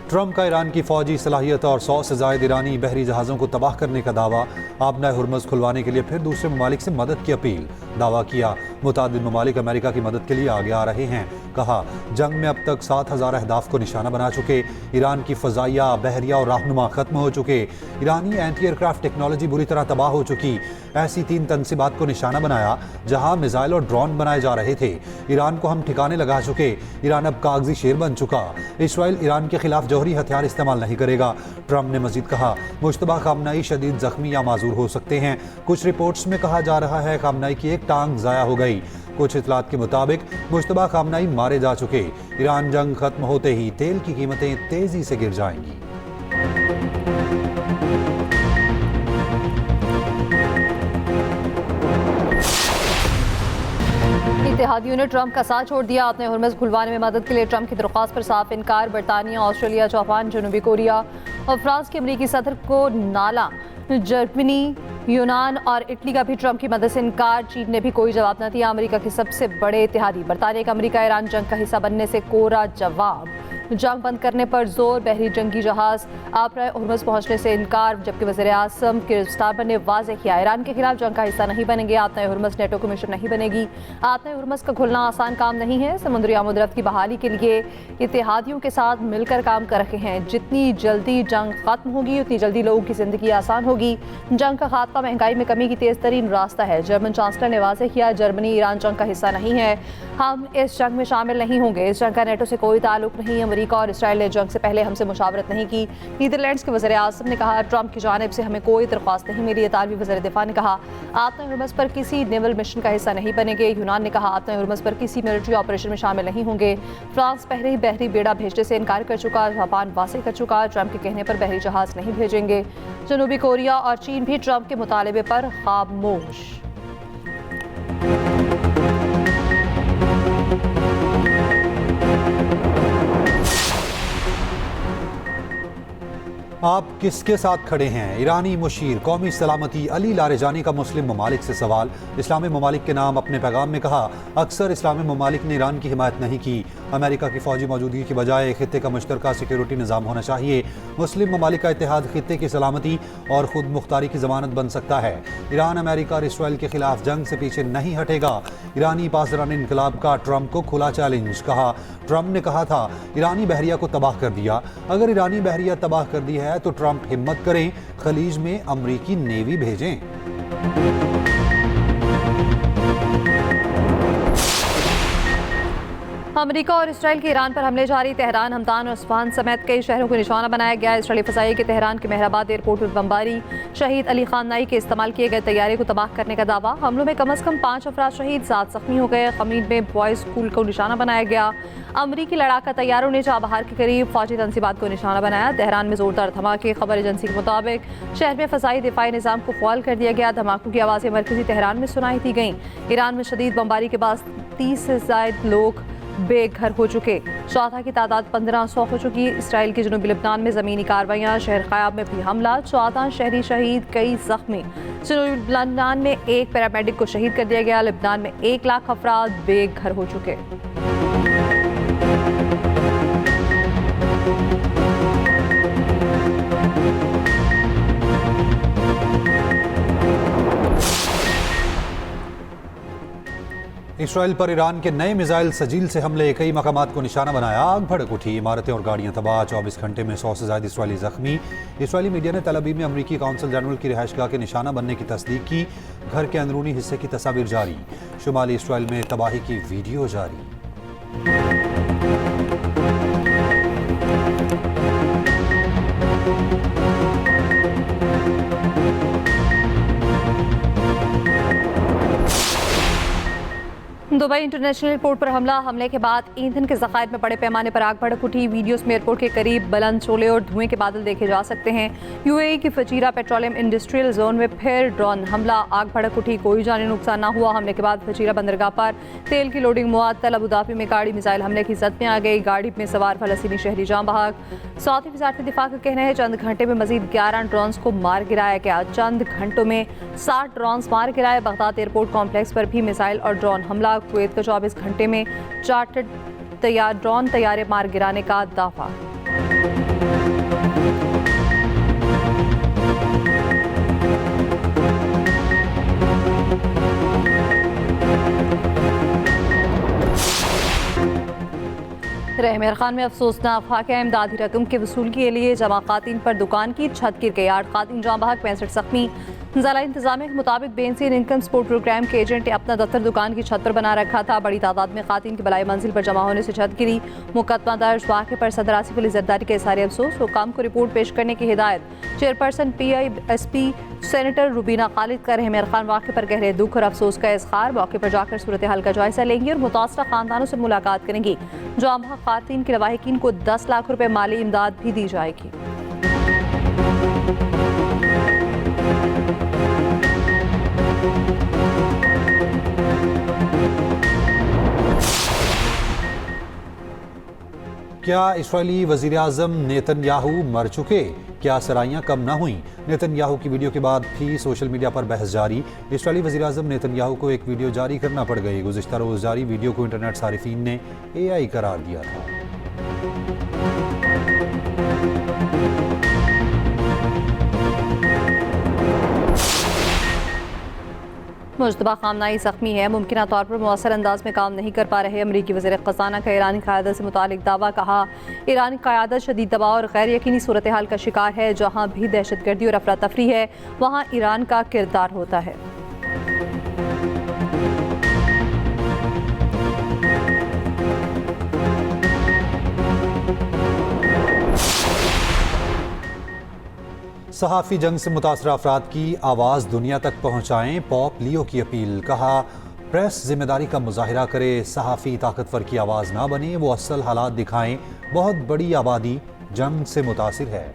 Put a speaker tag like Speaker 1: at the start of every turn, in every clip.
Speaker 1: Trump का Iran की फौजी सलाहियत और 100 से ज़ायद ईरानी बहरी जहाज़ों को तबाह करने का दावा। आबना हुर्मुज़ खुलवाने के लिए फिर दूसरे ममालिक से मदद की अपील। दावा किया मुतादिद ममालिक अमेरिका की मदद के लिए आगे आ रहे हैं। कहा जंग में अब तक 7,000 अहदाफ को निशाना बना चुके। ईरान की फ़ज़ाइया, बहरिया और रहनुमा ख़त्म हो चुके। ईरानी एंटी एयरक्राफ्ट टेक्नोलॉजी बुरी तरह तबाह हो चुकी। ऐसी 3 तनसीबात को निशाना बनाया जहां मिसाइल और ड्रोन बनाए जा रहे थे। ईरान को हम ठिकाने लगा चुके। ईरान अब कागजी शेर बन चुका। इसराइल ईरान के खिलाफ जौहरी हथियार इस्तेमाल नहीं करेगा। ट्रंप ने मजीद कहा मुश्तबा खामनाई शदीद जख्मी या माजूर हो सकते हैं। कुछ रिपोर्ट्स में कहा जा रहा है खामनाई की एक टांग ज़ाया हो गई। कुछ इतलात के मुताबिक मुश्तबा खामनाई मारे जा चुके। ईरान जंग खत्म होते ही तेल की कीमतें तेजी से गिर जाएंगी।
Speaker 2: इत्तेहादियों ने ट्रंप का साथ छोड़ दिया। अपने हुर्मुज़ खुलवाने में मदद के लिए ट्रंप की दरख्वास्त पर साफ इनकार। बरतानिया, ऑस्ट्रेलिया, जापान, जनूबी कोरिया और फ्रांस के अमरीकी सदर को नाला। जर्मनी, यूनान और इटली का भी ट्रंप की मदद से इनकार। चीन ने भी कोई जवाब न दिया। अमेरिका के सबसे बड़े इत्तेहादी बरतानिया का अमेरिका ईरान जंग का हिस्सा बनने से कोरा जवाब। जंग बंद करने पर जोर। बहरी जंगी जहाज आबरा हुर्मुज़ पहुंचने से इनकार। जबकि वज़ीर आज़म कीर स्टारमर ने वाज़ेह किया ईरान के खिलाफ जंग का हिस्सा नहीं बनेंगे। आबरा हुर्मुज़ नेटो की मिशन नहीं बनेगी। आबरा हुर्मुज़ का खुलना आसान काम नहीं है। समुद्री आमदरफ्त की बहाली के लिए इत्तेहादियों के साथ मिलकर काम कर रहे हैं। जितनी जल्दी जंग खत्म होगी उतनी जल्दी लोगों की जिंदगी आसान होगी। जंग का खात्मा महंगाई में कमी की तेज तरीन रास्ता है। जर्मन चांसलर ने वाज़ेह किया जर्मनी ईरान जंग का हिस्सा नहीं है। हम इस जंग में शामिल नहीं होंगे। इस जंग का नेटो से कोई ताल्लुक नहीं। अमेरिका और इसराइल ने जंग से पहले हमसे मुशावरत नहीं की। नीदरलैंड्स के वज़ीर आज़म ने कहा ट्रंप की जानिब से हमें कोई दरख्वास्त नहीं मिली। इतालवी वज़ीर दिफा ने कहा आबरा हुर्मुज़ पर किसी नेवल मिशन का हिस्सा नहीं बनेंगे। यूनान ने कहा आबरा हुर्मुज़ पर किसी मिलिट्री ऑपरेशन में शामिल नहीं होंगे। फ्रांस पहले ही बहरी बेड़ा भेजने से इनकार कर चुका। जापान वाज़ेह कर चुका ट्रंप के कहने पर बहरी जहाज नहीं भेजेंगे। जनूबी कोरिया और चीन भी ट्रंप के मुतालबे पर खामोश।
Speaker 1: आप किसके साथ खड़े हैं? ईरानी मुशीर कौमी सलामती अली लारेजानी का मुस्लिम ममालिक से सवाल। इस्लामी ममालिक के नाम अपने पैगाम में कहा अक्सर इस्लामी ममालिक ने ईरान की हिमायत नहीं की। अमेरिका की फौजी मौजूदगी की बजाय खित्ते का मुश्तरका सिक्योरिटी निज़ाम होना चाहिए। मुस्लिम ममालिक का इत्तेहाद खित्ते की सलामती और खुद मुख्तारी की जमानत बन सकता है। ईरान अमेरिका और इसराइल के खिलाफ जंग से पीछे नहीं हटेगा। ईरानी पासदारान इनकलाब का ट्रंप को खुला चैलेंज। कहा ट्रंप ने कहा था ईरानी बहरिया को तबाह कर दिया। अगर ईरानी बहरिया तबाह कर दी है तो ट्रंप हिम्मत करें खलीज में अमरीकी नेवी भेजें।
Speaker 2: अमेरिका और इसराइल के ईरान पर हमले जारी। तेहरान, हमदान और इस्फहान समेत कई शहरों को निशाना बनाया गया। इसराइली फ़ज़ाइया के तेहरान के मेहराबाद एयरपोर्ट पर बमबारी। शहीद अली खाननाई के इस्तेमाल किए गए तैयारे को तबाह करने का दावा। हमलों में कम अज़ कम 5 अफराद शहीद, 7 ज़ख्मी हो गए। खमीद में बॉयज़ स्कूल को निशाना बनाया गया। अमरीकी लड़ाका तैयारों ने चाबहार के करीब फौजी तनसीबात को निशाना बनाया। तेहरान में जोरदार धमाके। खबर एजेंसी के मुताबिक शहर में फ़ज़ाई दिफाई निज़ाम को फ़ौल कर दिया गया। धमाकों की आवाज़ें मरकज़ी तेहरान में सुनाई दी गईं। ईरान में शदीद बमबारी के बाद 30 से ज़ायद लोग बेघर हो चुके। शहदा की तादाद 1500 हो चुकी। इसराइल के जनूबी लेबनान में ज़मीनी कार्रवाइयाँ। शहर ख़याब में भी हमला। 14 शहरी शहीद, कई ज़ख्मी। जनूबी लेबनान में एक पैरामेडिक को शहीद कर दिया गया। लेबनान में 1 लाख अफराद बेघर हो चुके।
Speaker 1: इसराइल पर ईरान के नए मिसाइल सजील से हमले। कई मकामात को निशाना बनाया। आग भड़क उठी। इमारतें और गाड़ियां तबाह। 24 घंटे में 100 से ज़्यादा इसराइली जख्मी। इसराइली मीडिया ने तल अवीव में अमरीकी कौंसल जनरल की रिहाइशगाह के निशाना बनने की तस्दीक की। घर के अंदरूनी हिस्से की तस्वीर जारी। शुमाली इसराइल में तबाही की वीडियो जारी।
Speaker 2: दुबई इंटरनेशनल एयरपोर्ट पर हमले के बाद ईंधन के ज़खायर में बड़े पैमाने पर आग भड़क उठी। वीडियोस में एयरपोर्ट के करीब बुलंद शोले और धुएं के बादल देखे जा सकते हैं। यूएई की फजीरा पेट्रोलियम इंडस्ट्रियल जोन में फिर ड्रोन हमला। आग भड़क उठी। कोई जानी नुकसान न हुआ। हमले के बाद फजीरा बंदरगाह पर तेल की लोडिंग मुअत्तल। अबूधाबी में गाड़ी मिसाइल हमले की जद में आ गई। गाड़ी में सवार फलस्तीनी शहरी जाँ बहक। सऊदी वज़ारत दिफा का कहना है चंद घंटे में मजीद 11 ड्रोन्स को मार गिराया गया। चंद घंटों में 60 ड्रोन्स मार गिराए। बगदाद एयरपोर्ट कॉम्प्लेक्स पर भी मिसाइल और ड्रोन हमला। कुवैत का 24 घंटे में चार्टर्ड ड्रोन तैयारे मार गिराने का दावा। रहमेर खान में अफसोसनाक वाक़या, इमदादी रकम के वसूल के लिए जमा खातिन पर दुकान की छत गिर गई। 8 खातिन जाँ बहक, 65 जख्मी। ज़िला इंतजामिया के मुताबिक बेंजीन इनकम सपोर्ट प्रोग्राम के एजेंट ने अपना दफ्तर दुकान की छत पर बना रखा था। बड़ी तादाद में खातिन की बलाई मंजिल पर जमा होने से छत गिरी। मुकदमा दर्ज, वाक़े पर सदर आसिफ अली जरदारी के इज़हार अफसोस। हुकाम को रिपोर्ट पेश करने की हिदायत। Chairperson PISP senator Rubina Khalid का रहमेर खान वाक़े पर गहरे दुख और अफसोस का इजहार। मौके पर जाकर सूरत हाल का जायजा लेंगी और मुतासरा खानदानों से मुलाकात करेंगी। जाँ बहक खातिन के लवाहिकीन को 10 लाख रुपए माली इमदाद भी दी जाएगी।
Speaker 1: क्या इसराइली वज़ीर आज़म नेतन्याहू मर चुके? क्या सराइयाँ कम ना हुई? नेतन्याहू की वीडियो के बाद भी सोशल मीडिया पर बहस जारी। इसराइली वज़ीर आज़म नेतन्याहू को एक वीडियो जारी करना पड़ गई। गुज़िश्ता रोज़ जारी वीडियो को इंटरनेट सारिफीन ने AI करार दिया था।
Speaker 2: मुश्तबा खामनाई जख्मी है, मुमकिन तौर पर मौसर अंदाज में काम नहीं कर पा रहे। अमरीकी वज़ीर ख़ज़ाना का ईरानी क़यादत से मुतालिक दावा। कहा, ईरानी क़यादत शदीद दबाव और गैर यकीनी सूरत हाल का शिकार है। जहाँ भी दहशत गर्दी और अफरा तफरी है, वहाँ ईरान का किरदार होता है।
Speaker 1: सहाफ़ी जंग से मुतासरा अफराद की आवाज़ दुनिया तक पहुँचाएँ, पॉप लियो की अपील। कहा, प्रेस जिम्मेदारी का मुजाहिरा करे, सहाफ़ी ताकतवर की आवाज़ ना बने, वो असल हालात दिखाएं। बहुत बड़ी आबादी जंग से मुतासिर है।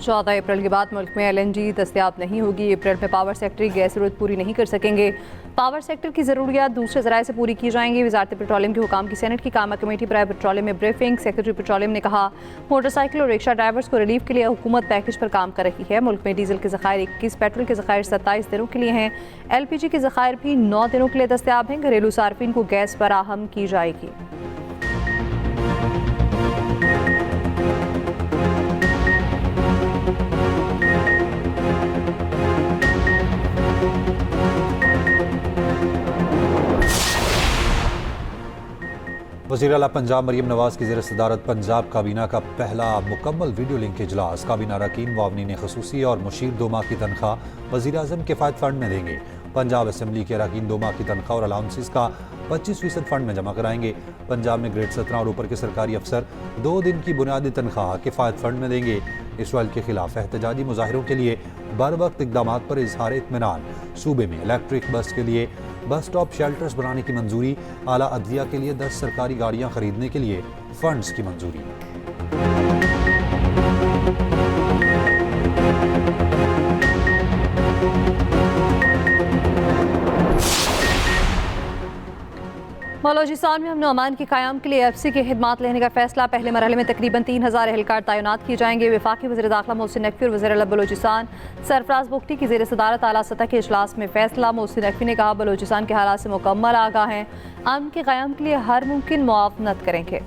Speaker 2: 14 अप्रैल के बाद मुल्क में LNG दस्तयाब नहीं होगी। अप्रैल में पावर सेक्टर गैस जरूरत पूरी नहीं कर सकेंगे। पावर सेक्टर की ज़रूरियात दूसरे ज़राए से पूरी की जाएंगी। वज़ारत पेट्रोलियम के हुकाम की सेनेट की कामा कमेटी बराए पेट्रोलियम में ब्रीफिंग। सेक्रेटरी पेट्रोलियम ने कहा, मोटरसाइकिल और रिक्शा ड्राइवर्स को रिलीफ के लिए हुकूमत पैकेज पर काम कर रही है। मुल्क में डीजल के ज़खायर 21, पेट्रोल के ज़खायर 27 दिनों के लिए हैं। LPG के ज़खायर भी 9 दिनों के लिए दस्तयाब हैं। घरेलू सार्फिन को गैस फराहम की जाएगी।
Speaker 1: वज़ीर आला पंजाब मरीम नवाज की ज़ेर सदारत पंजाब काबीना का पहला मुकम्मल वीडियो लिंक इजलास। काबीना अरकान व अवामीन ख़ुसूसी और मुशीर 2 माह की तनख्वाह वज़ीर आज़म किफ़ायत फ़ंड में देंगे। पंजाब असम्बली के अरकान 2 माह की तनख्वाह और अलाउंसेस का 25% फ़ंड में जमा कराएंगे। पंजाब में ग्रेड 17 और ऊपर के सरकारी अफसर 2 दिन की बुनियादी तनख्वाह किफ़ायत फ़ंड में देंगे। इसराइल के खिलाफ एहतजाजी मुजाहिरों के लिए बर वक्त इक़दाम पर इजहार इत्मीनान। सूबे में इलेक्ट्रिक बस के लिए बस स्टॉप शेल्टर्स बनाने की मंजूरी। आला अदलिया के लिए 10 सरकारी गाड़ियां खरीदने के लिए फंड्स की मंजूरी।
Speaker 2: बलोचिस्तान में अमन और अमान के क़याम के लिए FC की खिदमात लेने का फैसला। पहले मरहले में तकरीबन 3000 एहलकार तैनात किए जाएंगे। वफाकी वज़ीर दाखिला मोहसिन नकवी और वज़ीर आला बलोचिस्तान सरफराज बुख्ती की ज़ेर सदारत आला सतह के इजलास में फैसला। मोहसिन नकवी ने कहा, बलोचिस्तान के हालात से मुकम्मल आगाह हैं, अमन के क़याम के लिए हर मुमकिन मुआवनत करेंगे।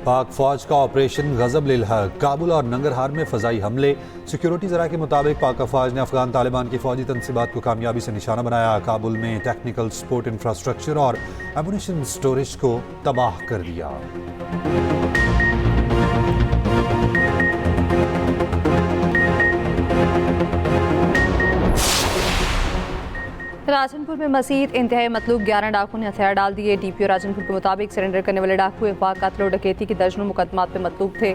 Speaker 1: पाक फौज का ऑपरेशन गजब लिल हक। काबुल और नंगरहार में फजाई हमले। सिक्योरिटी ज़राए के मुताबिक पाक फौज ने अफगान तालिबान की फौजी तनसीबात को कामयाबी से निशाना बनाया। काबुल में टेक्निकल सपोर्ट इंफ्रास्ट्रक्चर और एमुनिशन स्टोरेज को तबाह कर दिया।
Speaker 2: राजनपुर में मसीद इंतहाई मतलूब 11 डाकुओं ने हथियार डाल दिए। DPO राजनपुर के मुताबिक सरेंडर करने वाले डाकू अगवा, कत्ल और डकैती की दर्जनों मुकदमात में मतलूब थे।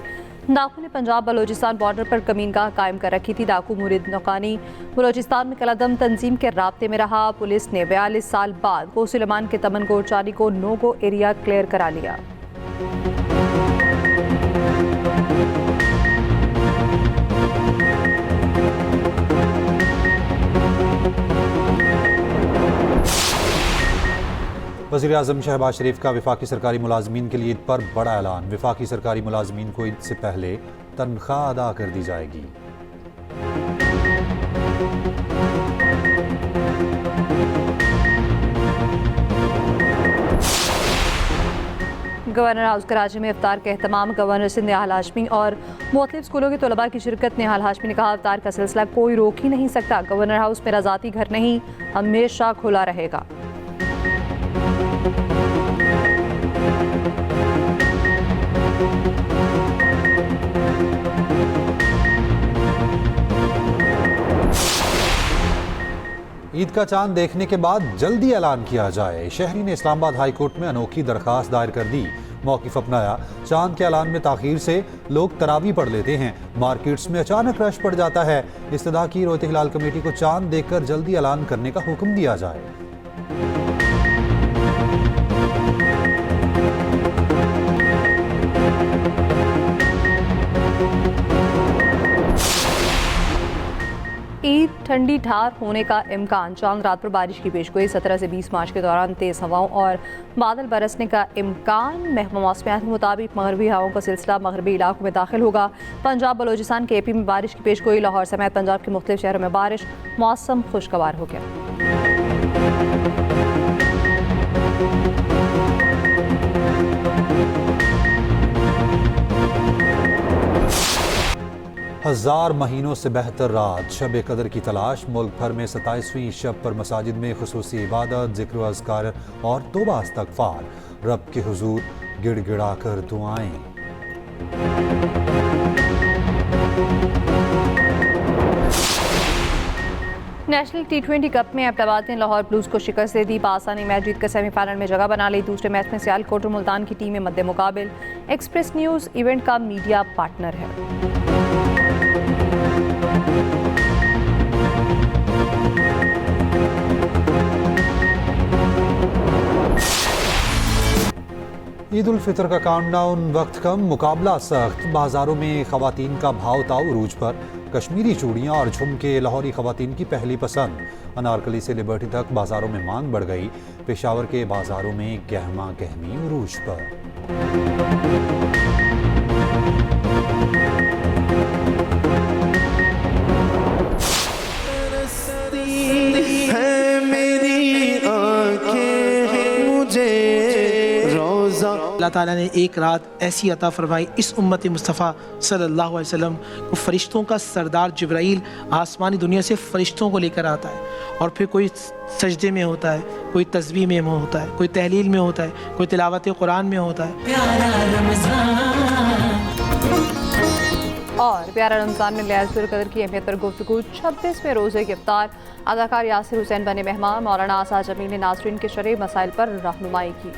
Speaker 2: डाकू ने पंजाब बलोचिस्तान बॉर्डर पर कमीनगाह कायम कर रखी थी। डाकू मुरीद नौकानी बलोचिस्तान में कलदम तंजीम के राब्ते में रहा। पुलिस ने 42 साल बाद कोसुलेमान के तमन गोरचारी को नो गो एरिया क्लियर करा लिया।
Speaker 1: वज़ीर-ए-आज़म शहबाज शरीफ का वफाकी सरकारी मुलाजमीन के लिए ईद पर बड़ा ऐलान। वफाकी सरकारी मुलाजमीन को ईद से पहले तनख्वाह अदा कर दी जाएगी।
Speaker 2: गवर्नर हाउस कराची में इफ्तार का एहतमाम। गवर्नर सिंध निहाल हाशमी और मुख्तलिफ स्कूलों के तलबा की शिरकत। निहाल हाशमी ने कहा, इफ्तार का सिलसिला कोई रोक ही नहीं सकता। गवर्नर हाउस मेरा ज़ाती घर नहीं, हमेशा खुला रहेगा।
Speaker 1: ईद का चांद देखने के बाद जल्दी ऐलान किया जाए। शहरी ने इस्लामाबाद हाई कोर्ट में अनोखी दरखास्त दायर कर दी। मौक़िफ़ अपनाया, चांद के ऐलान में ताख़ीर से लोग तरावी पढ़ लेते हैं। मार्केट्स में अचानक रश पड़ जाता है। इस्तदा की रोयत हिलाल कमेटी को चांद देखकर जल्दी ऐलान करने का हुक्म दिया जाए।
Speaker 2: ईद ठंडी ठार होने का इम्कान। चांद रात पर बारिश की पेशगोई। 17 से 20 मार्च के दौरान तेज़ हवाओं और बादल बरसने का इम्कान। महकमा मौसमियात के मुताबिक मगरबी हवाओं का सिलसिला मगरबी इलाकों में दाखिल होगा। पंजाब बलोचिस्तान के AP में बारिश की पेशगोई। लाहौर समेत पंजाब के मुख्तलिफ शहरों में बारिश। मौसम खुशगवार हो गया।
Speaker 1: हजार महीनों से बेहतर रात, शब कदर की तलाश। मुल्क भर में 27वीं शब पर मसाजिद में खुसूसी इबादत, जिक्र अज़कार और तौबा इस्तग़फ़ार। रब के हुजूर गिड़गिड़ा कर दुआएं।
Speaker 2: नेशनल T20 कप में अहमदाबाद ने लाहौर ब्लूज को शिकस्त दे दी। पाकिस्तानी मैच जीतकर सेमीफाइनल में जगह बना ली। दूसरे मैच में सियालकोट और मुल्तान की टीमें मद्दे मुकाबिल। एक्सप्रेस न्यूज़ इवेंट का मीडिया पार्टनर है।
Speaker 1: ईद उल फितर का काउंटडाउन, वक्त कम, मुकाबला सख्त। बाजारों में खवातीन का भाव ताव उरूज पर। कश्मीरी चूड़ियाँ और झुमके लाहौरी खवातीन की पहली पसंद। अनारकली से लिबर्टी तक बाजारों में मांग बढ़ गई। पेशावर के बाजारों में गहमा गहमी उरूज पर।
Speaker 3: अल्लाह ताला ने एक रात ऐसी अता फरमाई, इस उम्मत मुस्तफ़ा सल्लल्लाहु अलैहि वसल्लम को फरिश्तों का सरदार जिब्राईल आसमानी दुनिया से फरिश्तों को लेकर आता है। और फिर कोई सजदे में होता है, कोई तस्बीह में होता है, कोई तहलील में होता है, कोई तिलावत कुरान में होता है।
Speaker 2: और प्यारा रमज़ान में लैलतुल क़द्र की अहमियत पर गुफ्तगू। 26वें रोज़े की इफ्तार। अदाकार यासिर हुसैन बने मेहमान। मौलाना आसाद जमील ने नाज़रीन के शरई मसाइल पर रहनुमाई की।